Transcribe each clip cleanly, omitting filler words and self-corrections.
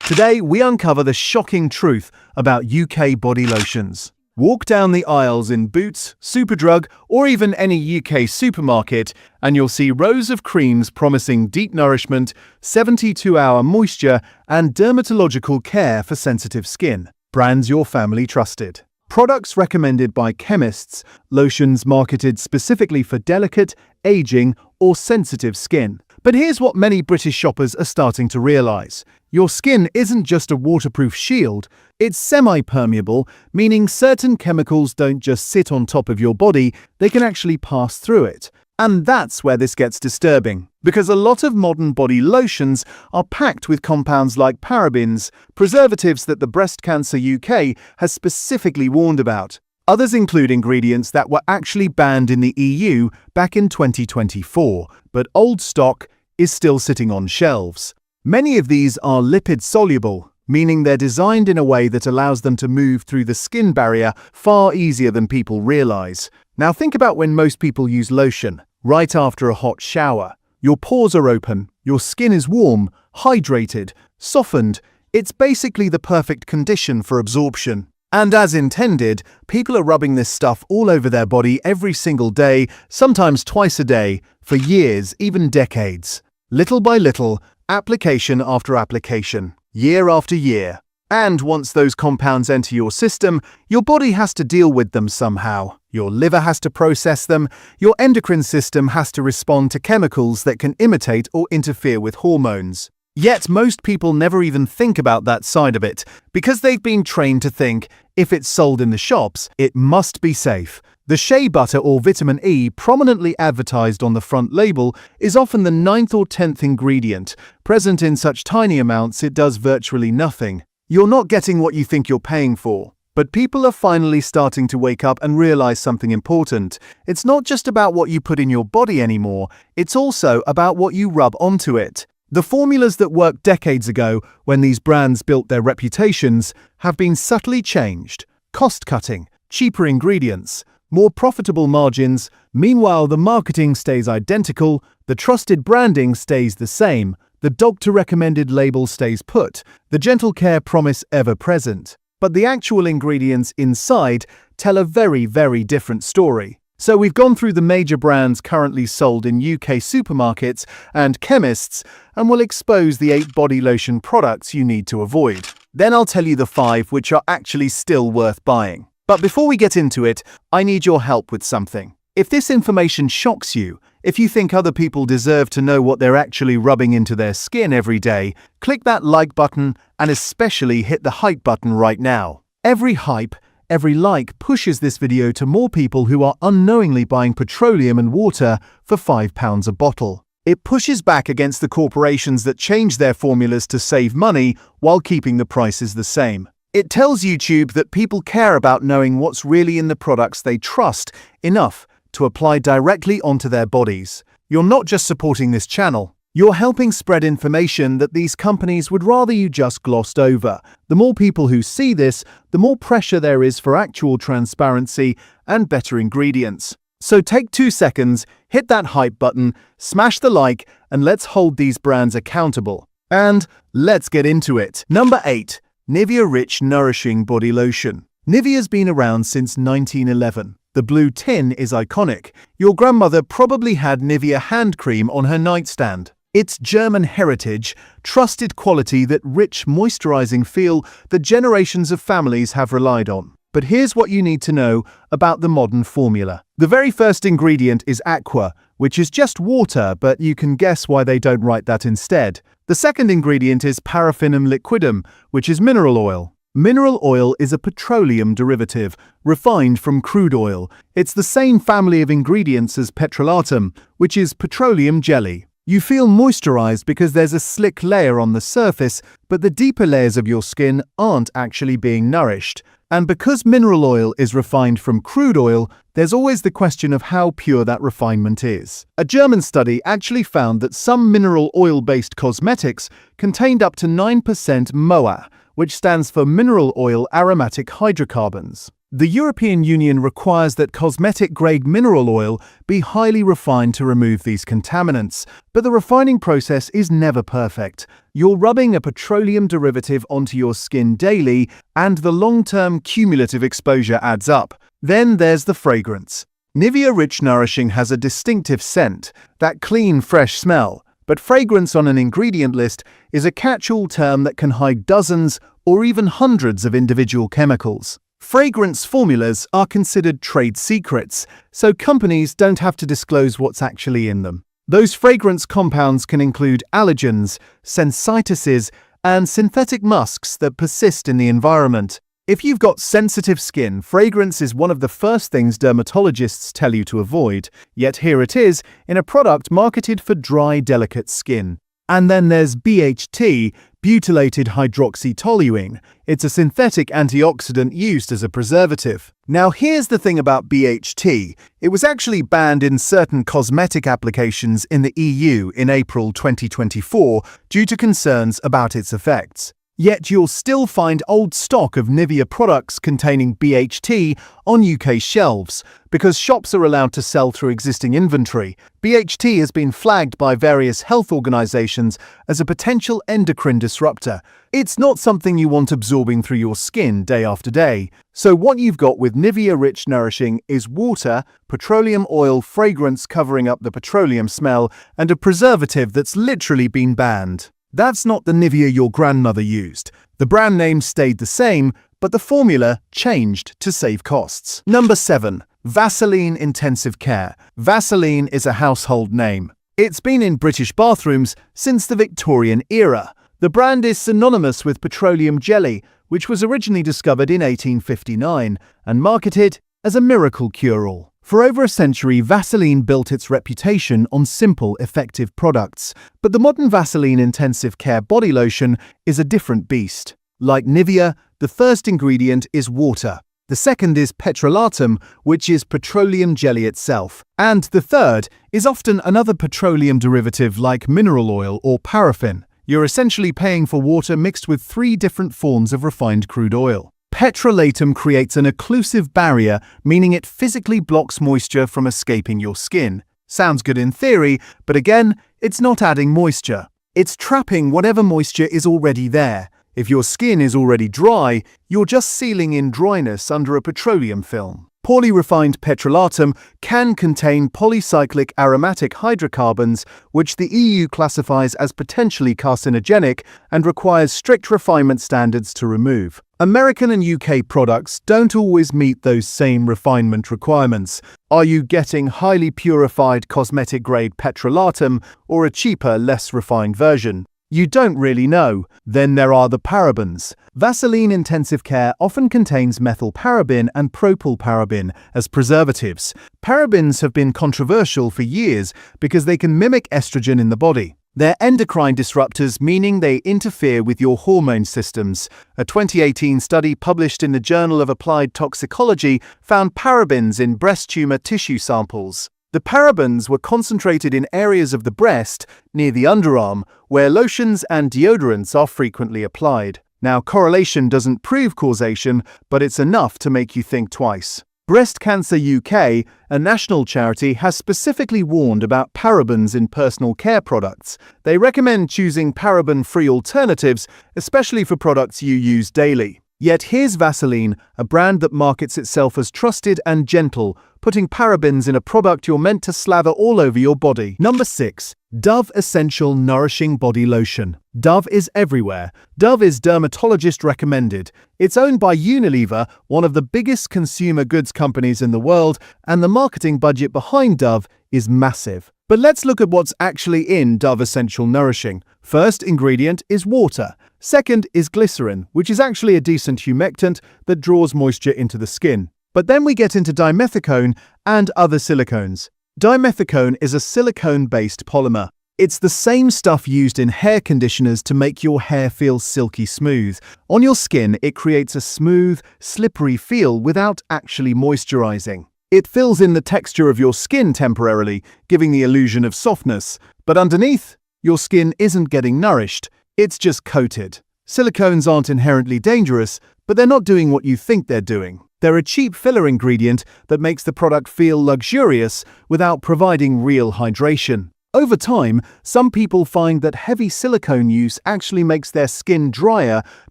Today, we uncover the shocking truth about UK body lotions. Walk down the aisles in Boots, Superdrug, or even any UK supermarket, and you'll see rows of creams promising deep nourishment, 72-hour moisture, and dermatological care for sensitive skin. Brands your family trusted. Products recommended by chemists, lotions marketed specifically for delicate, aging, or sensitive skin. But here's what many British shoppers are starting to realise. Your skin isn't just a waterproof shield, it's semi-permeable, meaning certain chemicals don't just sit on top of your body, they can actually pass through it. And that's where this gets disturbing, because a lot of modern body lotions are packed with compounds like parabens, preservatives that the Breast Cancer UK has specifically warned about. Others include ingredients that were actually banned in the EU back in 2024, but old stock is still sitting on shelves. Many of these are lipid-soluble, meaning they're designed in a way that allows them to move through the skin barrier far easier than people realize. Now think about when most people use lotion, right after a hot shower. Your pores are open, your skin is warm, hydrated, softened. It's basically the perfect condition for absorption. And as intended, people are rubbing this stuff all over their body every single day, sometimes twice a day, for years, even decades. Little by little, application after application, year after year. And once those compounds enter your system, your body has to deal with them somehow. Your liver has to process them, your endocrine system has to respond to chemicals that can imitate or interfere with hormones. Yet most people never even think about that side of it, because they've been trained to think, if it's sold in the shops, it must be safe. The shea butter or vitamin E prominently advertised on the front label is often the 9th or 10th ingredient. Present in such tiny amounts it does virtually nothing. You're not getting what you think you're paying for. But people are finally starting to wake up and realize something important. It's not just about what you put in your body anymore, it's also about what you rub onto it. The formulas that worked decades ago, when these brands built their reputations, have been subtly changed. Cost-cutting, cheaper ingredients, more profitable margins. Meanwhile, the marketing stays identical, the trusted branding stays the same, the doctor-recommended label stays put, the gentle care promise ever present. But the actual ingredients inside tell a very, very different story. So we've gone through the major brands currently sold in UK supermarkets and chemists, and we'll expose the 8 body lotion products you need to avoid. Then I'll tell you the 5 which are actually still worth buying. But before we get into it, I need your help with something. If this information shocks you, if you think other people deserve to know what they're actually rubbing into their skin every day, click that like button and especially hit the hype button right now. Every hype, every like pushes this video to more people who are unknowingly buying petroleum and water for £5 a bottle. It pushes back against the corporations that change their formulas to save money while keeping the prices the same. It tells YouTube that people care about knowing what's really in the products they trust enough to apply directly onto their bodies. You're not just supporting this channel, you're helping spread information that these companies would rather you just glossed over. The more people who see this, the more pressure there is for actual transparency and better ingredients. So take 2 seconds, hit that hype button, smash the like, and let's hold these brands accountable. And let's get into it. Number 8. Nivea Rich Nourishing Body Lotion. Nivea's been around since 1911. The blue tin is iconic. Your grandmother probably had Nivea hand cream on her nightstand. It's German heritage, trusted quality, that rich, moisturizing feel that generations of families have relied on. But here's what you need to know about the modern formula. The very first ingredient is aqua, which is just water, but you can guess why they don't write that instead. The second ingredient is paraffinum liquidum, which is mineral oil. Mineral oil is a petroleum derivative, refined from crude oil. It's the same family of ingredients as petrolatum, which is petroleum jelly. You feel moisturized because there's a slick layer on the surface, but the deeper layers of your skin aren't actually being nourished. And because mineral oil is refined from crude oil, there's always the question of how pure that refinement is. A German study actually found that some mineral oil-based cosmetics contained up to 9% MOA, which stands for mineral oil aromatic hydrocarbons. The European Union requires that cosmetic-grade mineral oil be highly refined to remove these contaminants, but the refining process is never perfect. You're rubbing a petroleum derivative onto your skin daily, and the long-term cumulative exposure adds up. Then there's the fragrance. Nivea Rich Nourishing has a distinctive scent, that clean, fresh smell, but fragrance on an ingredient list is a catch-all term that can hide dozens or even hundreds of individual chemicals. Fragrance formulas are considered trade secrets, so companies don't have to disclose what's actually in them. Those fragrance compounds can include allergens, sensitises, and synthetic musks that persist in the environment. If you've got sensitive skin, fragrance is one of the first things dermatologists tell you to avoid, yet here it is in a product marketed for dry, delicate skin. And then there's BHT, butylated hydroxytoluene. It's a synthetic antioxidant used as a preservative. Now here's the thing about BHT. It was actually banned in certain cosmetic applications in the EU in April 2024 due to concerns about its effects. Yet you'll still find old stock of Nivea products containing BHT on UK shelves, because shops are allowed to sell through existing inventory. BHT has been flagged by various health organizations as a potential endocrine disruptor. It's not something you want absorbing through your skin day after day. So what you've got with Nivea Rich Nourishing is water, petroleum oil fragrance covering up the petroleum smell, and a preservative that's literally been banned. That's not the Nivea your grandmother used. The brand name stayed the same, but the formula changed to save costs. Number 7. Vaseline Intensive Care. Vaseline is a household name. It's been in British bathrooms since the Victorian era. The brand is synonymous with petroleum jelly, which was originally discovered in 1859 and marketed as a miracle cure-all. For over a century, Vaseline built its reputation on simple, effective products. But the modern Vaseline Intensive Care body lotion is a different beast. Like Nivea, the first ingredient is water. The second is petrolatum, which is petroleum jelly itself. And the third is often another petroleum derivative like mineral oil or paraffin. You're essentially paying for water mixed with 3 different forms of refined crude oil. Petrolatum creates an occlusive barrier, meaning it physically blocks moisture from escaping your skin. Sounds good in theory, but again, it's not adding moisture. It's trapping whatever moisture is already there. If your skin is already dry, you're just sealing in dryness under a petroleum film. Poorly refined petrolatum can contain polycyclic aromatic hydrocarbons, which the EU classifies as potentially carcinogenic and requires strict refinement standards to remove. American and UK products don't always meet those same refinement requirements. Are you getting highly purified cosmetic-grade petrolatum or a cheaper, less refined version? You don't really know. Then there are the parabens. Vaseline Intensive Care often contains methylparaben and propylparaben as preservatives. Parabens have been controversial for years because they can mimic estrogen in the body. They're endocrine disruptors, meaning they interfere with your hormone systems. A 2018 study published in the Journal of Applied Toxicology found parabens in breast tumor tissue samples. The parabens were concentrated in areas of the breast, near the underarm, where lotions and deodorants are frequently applied. Now, correlation doesn't prove causation, but it's enough to make you think twice. Breast Cancer UK, a national charity, has specifically warned about parabens in personal care products. They recommend choosing paraben-free alternatives, especially for products you use daily. Yet here's Vaseline, a brand that markets itself as trusted and gentle, putting parabens in a product you're meant to slather all over your body. Number 6. Dove Essential Nourishing Body Lotion. Dove is everywhere. Dove is dermatologist recommended. It's owned by Unilever, one of the biggest consumer goods companies in the world, and the marketing budget behind Dove is massive. But let's look at what's actually in Dove Essential Nourishing. First ingredient is water. Second is glycerin, which is actually a decent humectant that draws moisture into the skin. But then we get into dimethicone and other silicones. Dimethicone is a silicone-based polymer. It's the same stuff used in hair conditioners to make your hair feel silky smooth. On your skin, it creates a smooth, slippery feel without actually moisturizing. It fills in the texture of your skin temporarily, giving the illusion of softness. But underneath, your skin isn't getting nourished, it's just coated. Silicones aren't inherently dangerous, but they're not doing what you think they're doing. They're a cheap filler ingredient that makes the product feel luxurious without providing real hydration. Over time, some people find that heavy silicone use actually makes their skin drier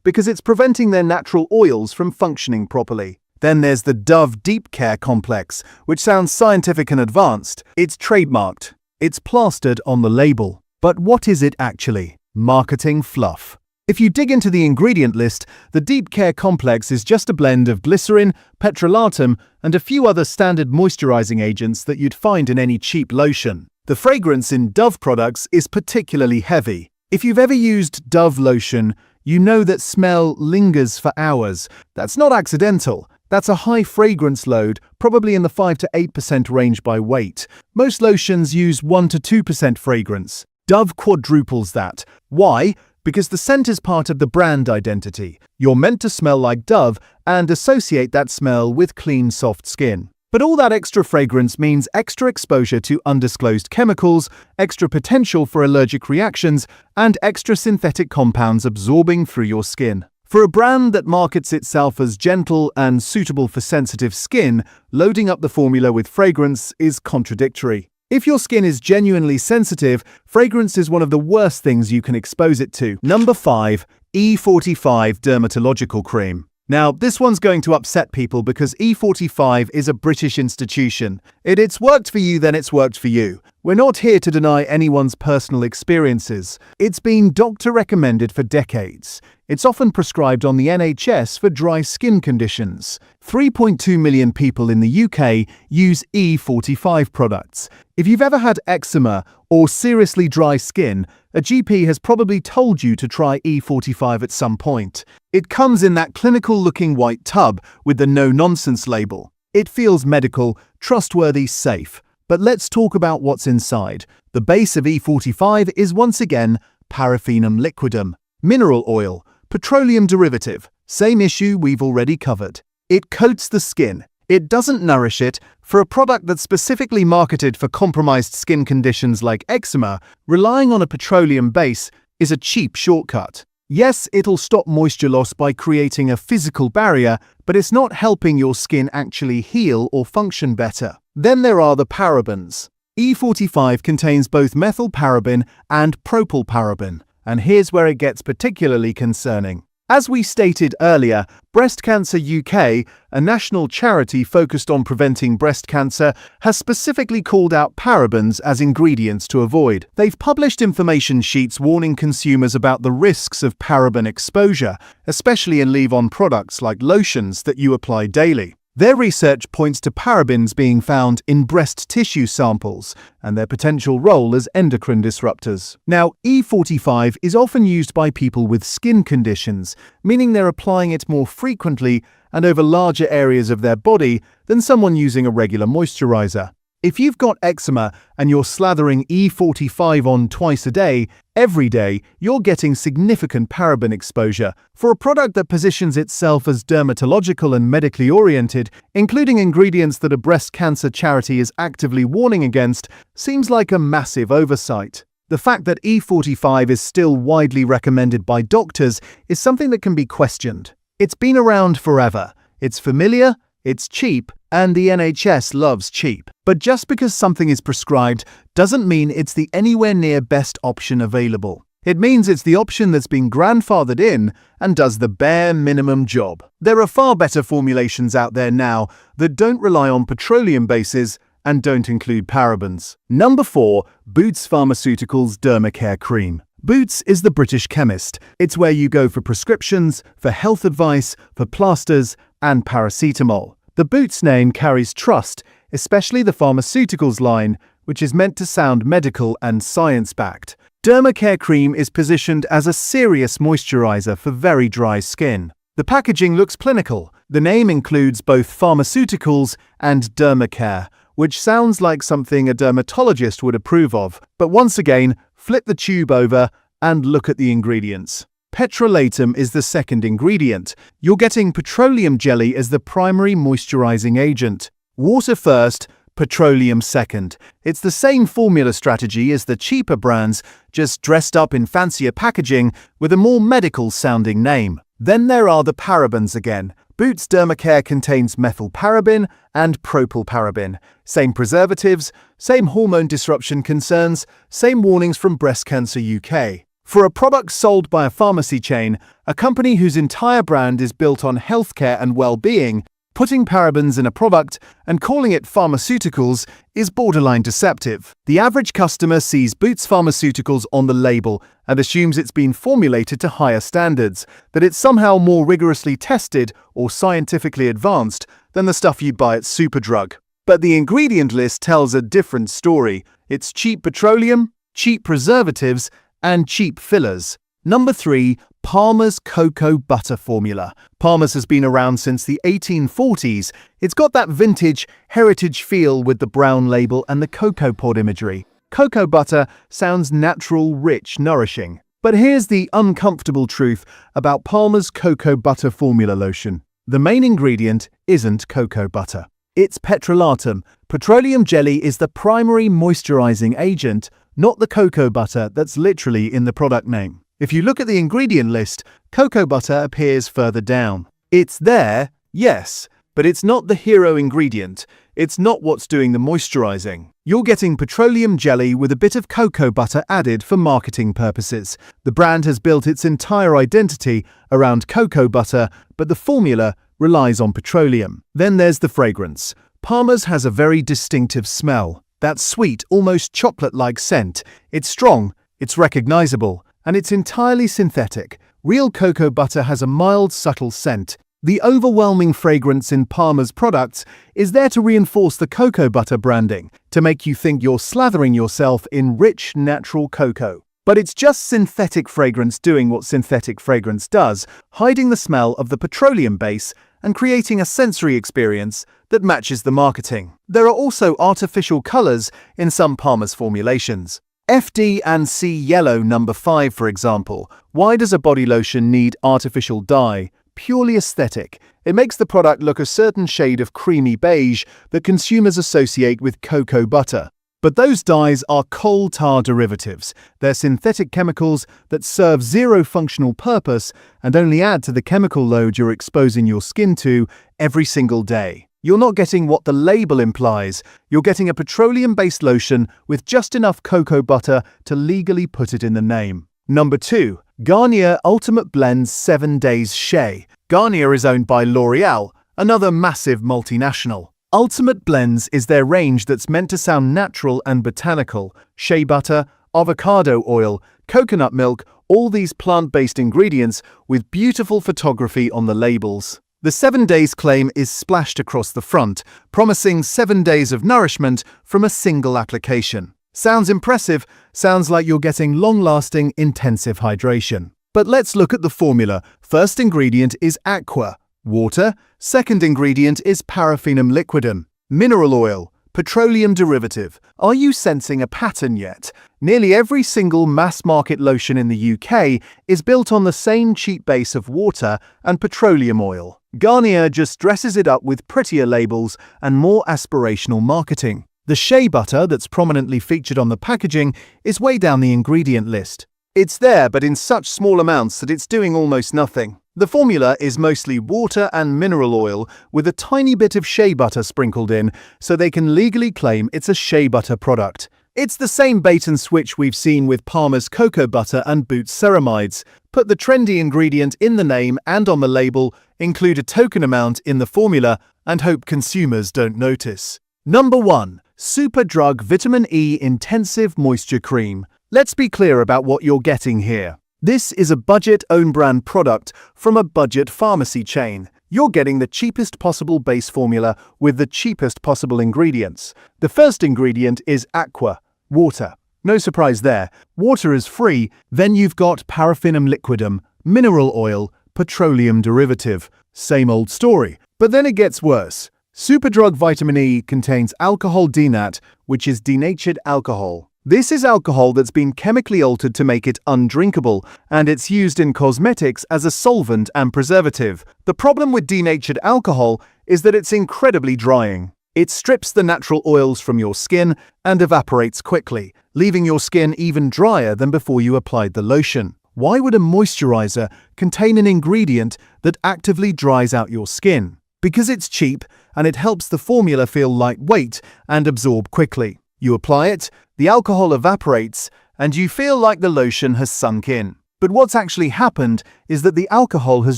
because it's preventing their natural oils from functioning properly. Then there's the Dove Deep Care Complex, which sounds scientific and advanced. It's trademarked. It's plastered on the label. But what is it actually? Marketing fluff. If you dig into the ingredient list, the Deep Care Complex is just a blend of glycerin, petrolatum, and a few other standard moisturizing agents that you'd find in any cheap lotion. The fragrance in Dove products is particularly heavy. If you've ever used Dove lotion, you know that smell lingers for hours. That's not accidental. That's a high fragrance load, probably in the 5 to 8% range by weight. Most lotions use 1 to 2% fragrance. Dove quadruples that. Why? Because the scent is part of the brand identity. You're meant to smell like Dove and associate that smell with clean, soft skin. But all that extra fragrance means extra exposure to undisclosed chemicals, extra potential for allergic reactions, and extra synthetic compounds absorbing through your skin. For a brand that markets itself as gentle and suitable for sensitive skin, loading up the formula with fragrance is contradictory. If your skin is genuinely sensitive, fragrance is one of the worst things you can expose it to. Number 5. E45 Dermatological Cream. Now, this one's going to upset people because E45 is a British institution. It's worked for you, then it's worked for you. We're not here to deny anyone's personal experiences. It's been doctor recommended for decades. It's often prescribed on the NHS for dry skin conditions. 3.2 million people in the UK use E45 products. If you've ever had eczema or seriously dry skin, a GP has probably told you to try E45 at some point. It comes in that clinical-looking white tub with the no-nonsense label. It feels medical, trustworthy, safe. But let's talk about what's inside. The base of E45 is once again paraffinum liquidum, mineral oil, petroleum derivative, same issue we've already covered. It coats the skin. It doesn't nourish it. For a product that's specifically marketed for compromised skin conditions like eczema, relying on a petroleum base is a cheap shortcut. Yes, it'll stop moisture loss by creating a physical barrier, but it's not helping your skin actually heal or function better. Then there are the parabens. E45 contains both methylparaben and propylparaben, and here's where it gets particularly concerning. As we stated earlier, Breast Cancer UK, a national charity focused on preventing breast cancer, has specifically called out parabens as ingredients to avoid. They've published information sheets warning consumers about the risks of paraben exposure, especially in leave-on products like lotions that you apply daily. Their research points to parabens being found in breast tissue samples and their potential role as endocrine disruptors. Now, E45 is often used by people with skin conditions, meaning they're applying it more frequently and over larger areas of their body than someone using a regular moisturizer. If you've got eczema and you're slathering E45 on twice a day, every day, you're getting significant paraben exposure. For a product that positions itself as dermatological and medically oriented, including ingredients that a breast cancer charity is actively warning against, seems like a massive oversight. The fact that E45 is still widely recommended by doctors is something that can be questioned. It's been around forever. It's familiar, it's cheap, and the NHS loves cheap. But just because something is prescribed doesn't mean it's the anywhere near best option available. It means it's the option that's been grandfathered in and does the bare minimum job. There are far better formulations out there now that don't rely on petroleum bases and don't include parabens. Number 4. Boots Pharmaceuticals Dermacare Cream. Boots is the British chemist. It's where you go for prescriptions, for health advice, for plasters, and paracetamol. The Boots name carries trust, especially the pharmaceuticals line, which is meant to sound medical and science-backed. Dermacare Cream is positioned as a serious moisturizer for very dry skin. The packaging looks clinical. The name includes both pharmaceuticals and dermacare, which sounds like something a dermatologist would approve of. But once again, flip the tube over and look at the ingredients. Petrolatum is the second ingredient. You're getting petroleum jelly as the primary moisturizing agent. Water first, petroleum second. It's the same formula strategy as the cheaper brands, just dressed up in fancier packaging with a more medical-sounding name. Then there are the parabens again. Boots Dermacare contains methylparaben and propylparaben. Same preservatives, same hormone disruption concerns, same warnings from Breast Cancer UK. For a product sold by a pharmacy chain, a company whose entire brand is built on healthcare and well-being, putting parabens in a product and calling it pharmaceuticals is borderline deceptive. The average customer sees Boots Pharmaceuticals on the label and assumes it's been formulated to higher standards, that it's somehow more rigorously tested or scientifically advanced than the stuff you'd buy at Superdrug. But the ingredient list tells a different story. It's cheap petroleum, cheap preservatives, and cheap fillers. Number 3. Palmer's Cocoa Butter Formula. Palmer's has been around since the 1840s. It's got that vintage, heritage feel with the brown label and the cocoa pod imagery. Cocoa butter sounds natural, rich, nourishing. But here's the uncomfortable truth about Palmer's Cocoa Butter Formula lotion. The main ingredient isn't cocoa butter. It's petrolatum. Petroleum jelly is the primary moisturizing agent, not the cocoa butter that's literally in the product name. If you look at the ingredient list, cocoa butter appears further down. It's there, yes, but it's not the hero ingredient. It's not what's doing the moisturizing. You're getting petroleum jelly with a bit of cocoa butter added for marketing purposes. The brand has built its entire identity around cocoa butter, but the formula relies on petroleum. Then there's the fragrance. Palmer's has a very distinctive smell. That sweet, almost chocolate-like scent. It's strong, it's recognizable, and it's entirely synthetic. Real cocoa butter has a mild, subtle scent. The overwhelming fragrance in Palmer's products is there to reinforce the cocoa butter branding, to make you think you're slathering yourself in rich, natural cocoa. But it's just synthetic fragrance doing what synthetic fragrance does, hiding the smell of the petroleum base and creating a sensory experience that matches the marketing. There are also artificial colors in some Palmer's formulations. FD and C Yellow number 5, for example. Why does a body lotion need artificial dye? Purely aesthetic. It makes the product look a certain shade of creamy beige that consumers associate with cocoa butter. But those dyes are coal tar derivatives. They're synthetic chemicals that serve zero functional purpose and only add to the chemical load you're exposing your skin to every single day. You're not getting what the label implies. You're getting a petroleum-based lotion with just enough cocoa butter to legally put it in the name. Number 2. Garnier Ultimate Blends 7 Days Shea. Garnier is owned by L'Oreal, another massive multinational. Ultimate Blends is their range that's meant to sound natural and botanical. Shea butter, avocado oil, coconut milk, all these plant-based ingredients with beautiful photography on the labels. The 7 days claim is splashed across the front, promising 7 days of nourishment from a single application. Sounds impressive, sounds like you're getting long-lasting, intensive hydration. But let's look at the formula. First ingredient is aqua, water. Second ingredient is paraffinum liquidum, mineral oil, petroleum derivative. Are you sensing a pattern yet? Nearly every single mass-market lotion in the UK is built on the same cheap base of water and petroleum oil. Garnier just dresses it up with prettier labels and more aspirational marketing. The shea butter that's prominently featured on the packaging is way down the ingredient list. It's there, but in such small amounts that it's doing almost nothing. The formula is mostly water and mineral oil with a tiny bit of shea butter sprinkled in, so they can legally claim it's a shea butter product. It's the same bait and switch we've seen with Palmer's cocoa butter and Boots ceramides. Put the trendy ingredient in the name and on the label, include a token amount in the formula, and hope consumers don't notice. Number 1. Superdrug Vitamin E Intensive Moisture Cream. Let's be clear about what you're getting here. This is a budget own-brand product from a budget pharmacy chain. You're getting the cheapest possible base formula with the cheapest possible ingredients. The first ingredient is aqua, water. No surprise there. Water is free. Then you've got paraffinum liquidum, mineral oil, petroleum derivative. Same old story. But then it gets worse. Superdrug Vitamin E contains alcohol denat, which is denatured alcohol. This is alcohol that's been chemically altered to make it undrinkable, and it's used in cosmetics as a solvent and preservative. The problem with denatured alcohol is that it's incredibly drying. It strips the natural oils from your skin and evaporates quickly, leaving your skin even drier than before you applied the lotion. Why would a moisturizer contain an ingredient that actively dries out your skin? Because it's cheap and it helps the formula feel lightweight and absorb quickly. You apply it, the alcohol evaporates, and you feel like the lotion has sunk in. But what's actually happened is that the alcohol has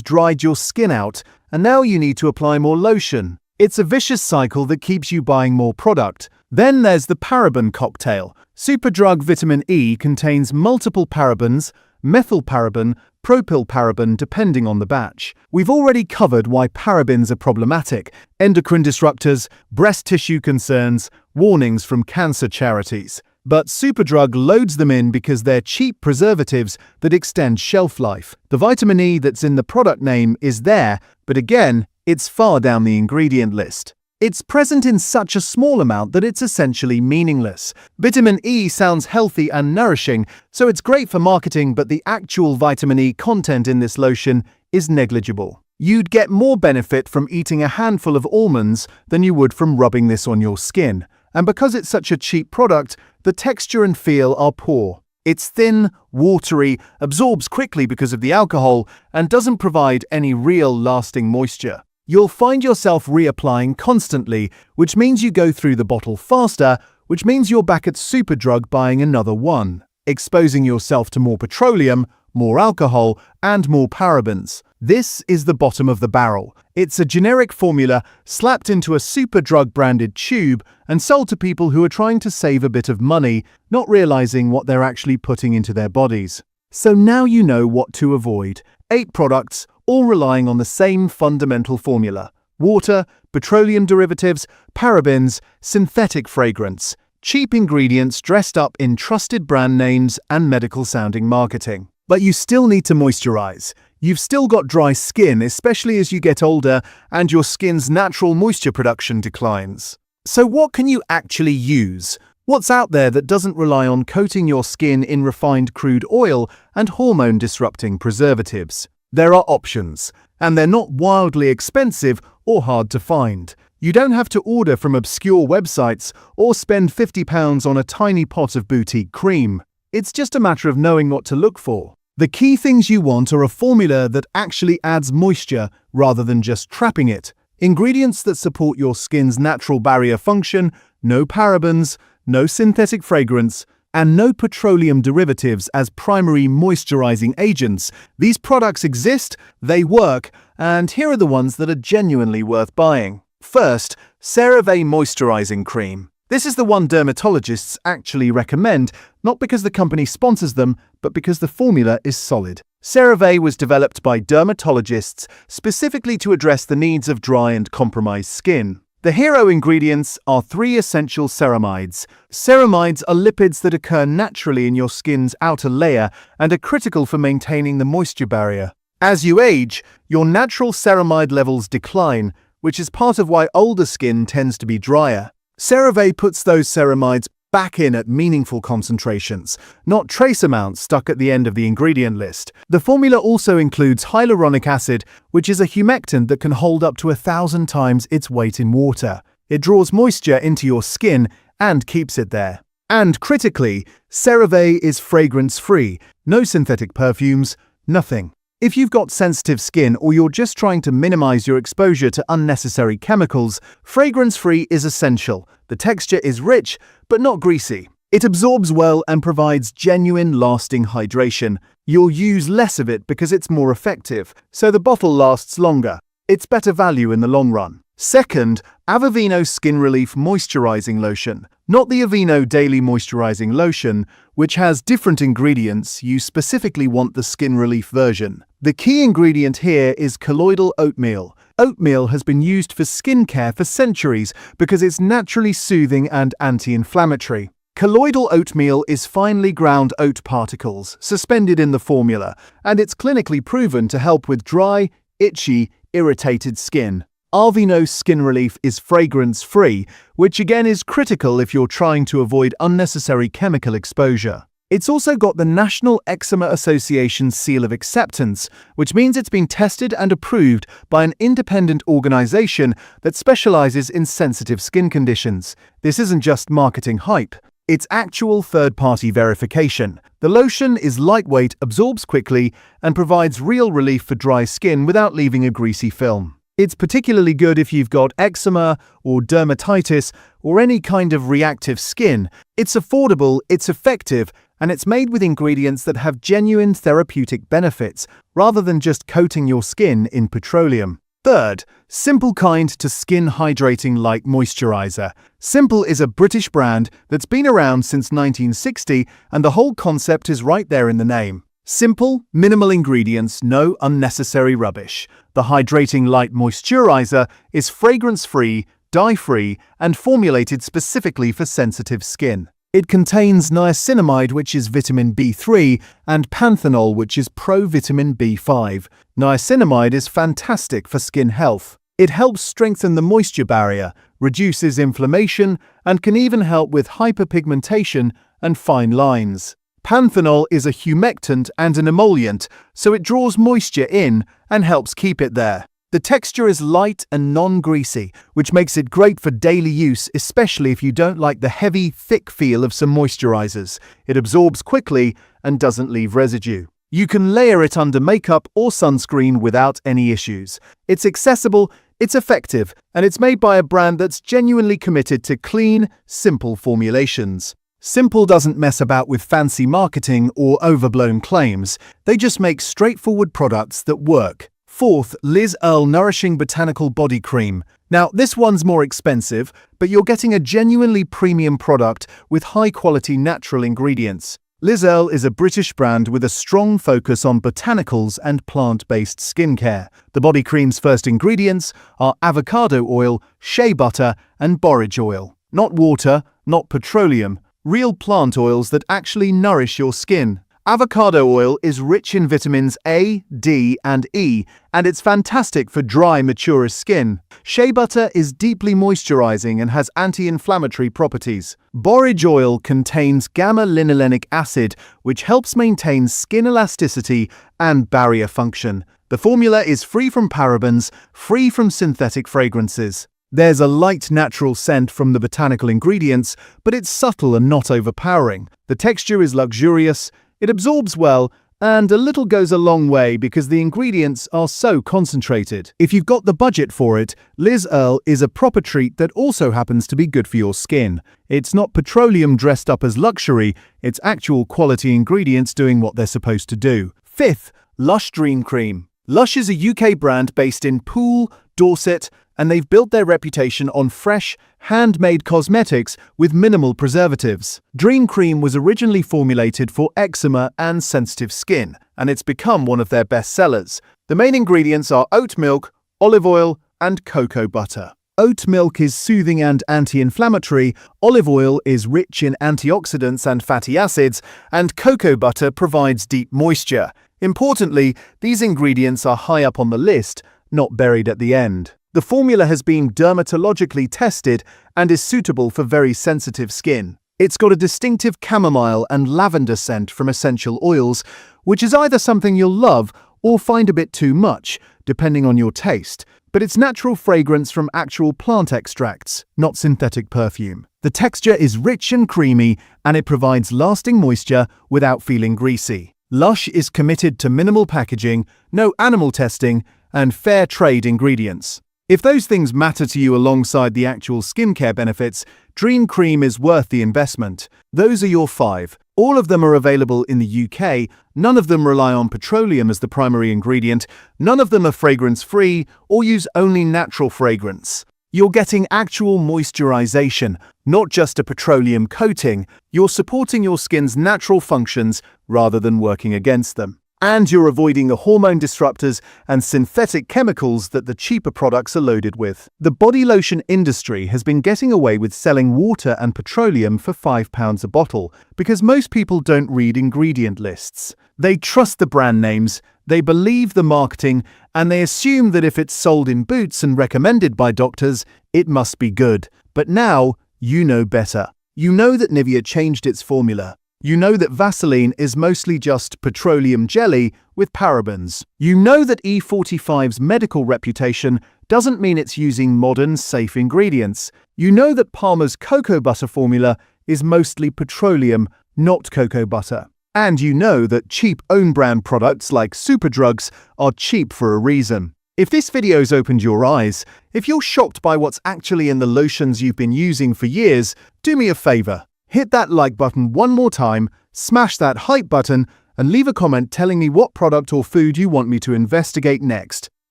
dried your skin out, and now you need to apply more lotion. It's a vicious cycle that keeps you buying more product. Then there's the paraben cocktail. Superdrug Vitamin E contains multiple parabens, methylparaben, propylparaben depending on the batch. We've already covered why parabens are problematic: endocrine disruptors, breast tissue concerns, warnings from cancer charities. But Superdrug loads them in because they're cheap preservatives that extend shelf life. The vitamin E that's in the product name is there, but again, it's far down the ingredient list. It's present in such a small amount that it's essentially meaningless. Vitamin E sounds healthy and nourishing, so it's great for marketing, but the actual vitamin E content in this lotion is negligible. You'd get more benefit from eating a handful of almonds than you would from rubbing this on your skin. And because it's such a cheap product, the texture and feel are poor. It's thin, watery, absorbs quickly because of the alcohol, and doesn't provide any real lasting moisture. You'll find yourself reapplying constantly, which means you go through the bottle faster, which means you're back at Superdrug buying another one, exposing yourself to more petroleum, more alcohol, and more parabens. This is the bottom of the barrel. It's a generic formula slapped into a Superdrug branded tube and sold to people who are trying to save a bit of money, not realizing what they're actually putting into their bodies. So now you know what to avoid. 8 products, all relying on the same fundamental formula: water, petroleum derivatives, parabens, synthetic fragrance, cheap ingredients dressed up in trusted brand names and medical-sounding marketing. But you still need to moisturize. You've still got dry skin, especially as you get older and your skin's natural moisture production declines. So what can you actually use? What's out there that doesn't rely on coating your skin in refined crude oil and hormone-disrupting preservatives? There are options, and they're not wildly expensive or hard to find. You don't have to order from obscure websites or spend £50 on a tiny pot of boutique cream. It's just a matter of knowing what to look for. The key things you want are a formula that actually adds moisture rather than just trapping it, ingredients that support your skin's natural barrier function, no parabens, no synthetic fragrance, and no petroleum derivatives as primary moisturizing agents. These products exist, they work, and here are the ones that are genuinely worth buying. First, CeraVe Moisturizing Cream. This is the one dermatologists actually recommend, not because the company sponsors them, but because the formula is solid. CeraVe was developed by dermatologists specifically to address the needs of dry and compromised skin. The hero ingredients are 3 essential ceramides. Ceramides are lipids that occur naturally in your skin's outer layer and are critical for maintaining the moisture barrier. As you age, your natural ceramide levels decline, which is part of why older skin tends to be drier. CeraVe puts those ceramides back in at meaningful concentrations, not trace amounts stuck at the end of the ingredient list. The formula also includes hyaluronic acid, which is a humectant that can hold up to 1,000 times its weight in water. It draws moisture into your skin and keeps it there. And critically, CeraVe is fragrance-free, no synthetic perfumes, nothing. If you've got sensitive skin or you're just trying to minimize your exposure to unnecessary chemicals, fragrance-free is essential. The texture is rich, but not greasy. It absorbs well and provides genuine, lasting hydration. You'll use less of it because it's more effective, so the bottle lasts longer. It's better value in the long run. Second, Aveeno Skin Relief Moisturizing Lotion. Not the Aveeno Daily Moisturizing Lotion, which has different ingredients. You specifically want the skin relief version. The key ingredient here is colloidal oatmeal. Oatmeal has been used for skincare for centuries because it's naturally soothing and anti-inflammatory. Colloidal oatmeal is finely ground oat particles suspended in the formula, and it's clinically proven to help with dry, itchy, irritated skin. Aveeno Skin Relief is fragrance-free, which again is critical if you're trying to avoid unnecessary chemical exposure. It's also got the National Eczema Association Seal of Acceptance, which means it's been tested and approved by an independent organization that specializes in sensitive skin conditions. This isn't just marketing hype. It's actual third-party verification. The lotion is lightweight, absorbs quickly, and provides real relief for dry skin without leaving a greasy film. It's particularly good if you've got eczema or dermatitis or any kind of reactive skin. It's affordable, it's effective, and it's made with ingredients that have genuine therapeutic benefits, rather than just coating your skin in petroleum. Third, Simple Kind to Skin Hydrating Light Moisturizer. Simple is a British brand that's been around since 1960, and the whole concept is right there in the name. Simple, minimal ingredients, no unnecessary rubbish. The Hydrating Light Moisturizer is fragrance-free, dye-free, and formulated specifically for sensitive skin. It contains niacinamide, which is vitamin B3, and panthenol, which is pro-vitamin B5. Niacinamide is fantastic for skin health. It helps strengthen the moisture barrier, reduces inflammation, and can even help with hyperpigmentation and fine lines. Panthenol is a humectant and an emollient, so it draws moisture in and helps keep it there. The texture is light and non-greasy, which makes it great for daily use, especially if you don't like the heavy, thick feel of some moisturizers. It absorbs quickly and doesn't leave residue. You can layer it under makeup or sunscreen without any issues. It's accessible, it's effective, and it's made by a brand that's genuinely committed to clean, simple formulations. Simple doesn't mess about with fancy marketing or overblown claims. They just make straightforward products that work. Fourth, Liz Earle Nourishing Botanical Body Cream. Now, this one's more expensive, but you're getting a genuinely premium product with high-quality natural ingredients. Liz Earle is a British brand with a strong focus on botanicals and plant-based skincare. The body cream's first ingredients are avocado oil, shea butter, and borage oil. Not water, not petroleum, real plant oils that actually nourish your skin. Avocado oil is rich in vitamins A, D, and E, and it's fantastic for dry, mature skin. Shea butter is deeply moisturizing and has anti-inflammatory properties. Borage oil contains gamma-linolenic acid, which helps maintain skin elasticity and barrier function. The formula is free from parabens, free from synthetic fragrances. There's a light natural scent from the botanical ingredients, but it's subtle and not overpowering. The texture is luxurious, it absorbs well, and a little goes a long way because the ingredients are so concentrated. If you've got the budget for it, Liz Earle is a proper treat that also happens to be good for your skin. It's not petroleum dressed up as luxury, it's actual quality ingredients doing what they're supposed to do. Fifth, Lush Dream Cream. Lush is a UK brand based in Poole, Dorset, and they've built their reputation on fresh, handmade cosmetics with minimal preservatives. Dream Cream was originally formulated for eczema and sensitive skin, and it's become one of their best sellers. The main ingredients are oat milk, olive oil, and cocoa butter. Oat milk is soothing and anti-inflammatory, olive oil is rich in antioxidants and fatty acids, and cocoa butter provides deep moisture. Importantly, these ingredients are high up on the list, not buried at the end. The formula has been dermatologically tested and is suitable for very sensitive skin. It's got a distinctive chamomile and lavender scent from essential oils, which is either something you'll love or find a bit too much, depending on your taste. But it's natural fragrance from actual plant extracts, not synthetic perfume. The texture is rich and creamy, and it provides lasting moisture without feeling greasy. Lush is committed to minimal packaging, no animal testing, and fair trade ingredients. If those things matter to you alongside the actual skincare benefits, Dream Cream is worth the investment. Those are your 5. All of them are available in the UK, none of them rely on petroleum as the primary ingredient, none of them are fragrance-free or use only natural fragrance. You're getting actual moisturization, not just a petroleum coating. You're supporting your skin's natural functions rather than working against them. And you're avoiding the hormone disruptors and synthetic chemicals that the cheaper products are loaded with. The body lotion industry has been getting away with selling water and petroleum for £5 a bottle because most people don't read ingredient lists. They trust the brand names, they believe the marketing, and they assume that if it's sold in Boots and recommended by doctors, it must be good. But now, you know better. You know that Nivea changed its formula. You know that Vaseline is mostly just petroleum jelly with parabens. You know that E45's medical reputation doesn't mean it's using modern, safe ingredients. You know that Palmer's cocoa butter formula is mostly petroleum, not cocoa butter. And you know that cheap own-brand products like Superdrugs are cheap for a reason. If this video's opened your eyes, if you're shocked by what's actually in the lotions you've been using for years, do me a favor. Hit that like button one more time, smash that hype button, and leave a comment telling me what product or food you want me to investigate next.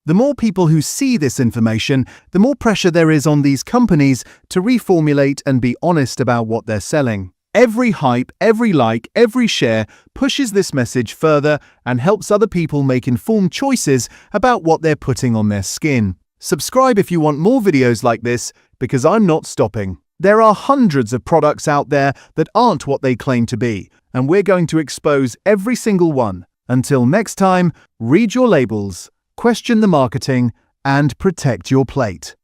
The more people who see this information, the more pressure there is on these companies to reformulate and be honest about what they're selling. Every hype, every like, every share pushes this message further and helps other people make informed choices about what they're putting on their skin. Subscribe if you want more videos like this, because I'm not stopping. There are hundreds of products out there that aren't what they claim to be, and we're going to expose every single one. Until next time, read your labels, question the marketing, and protect your plate.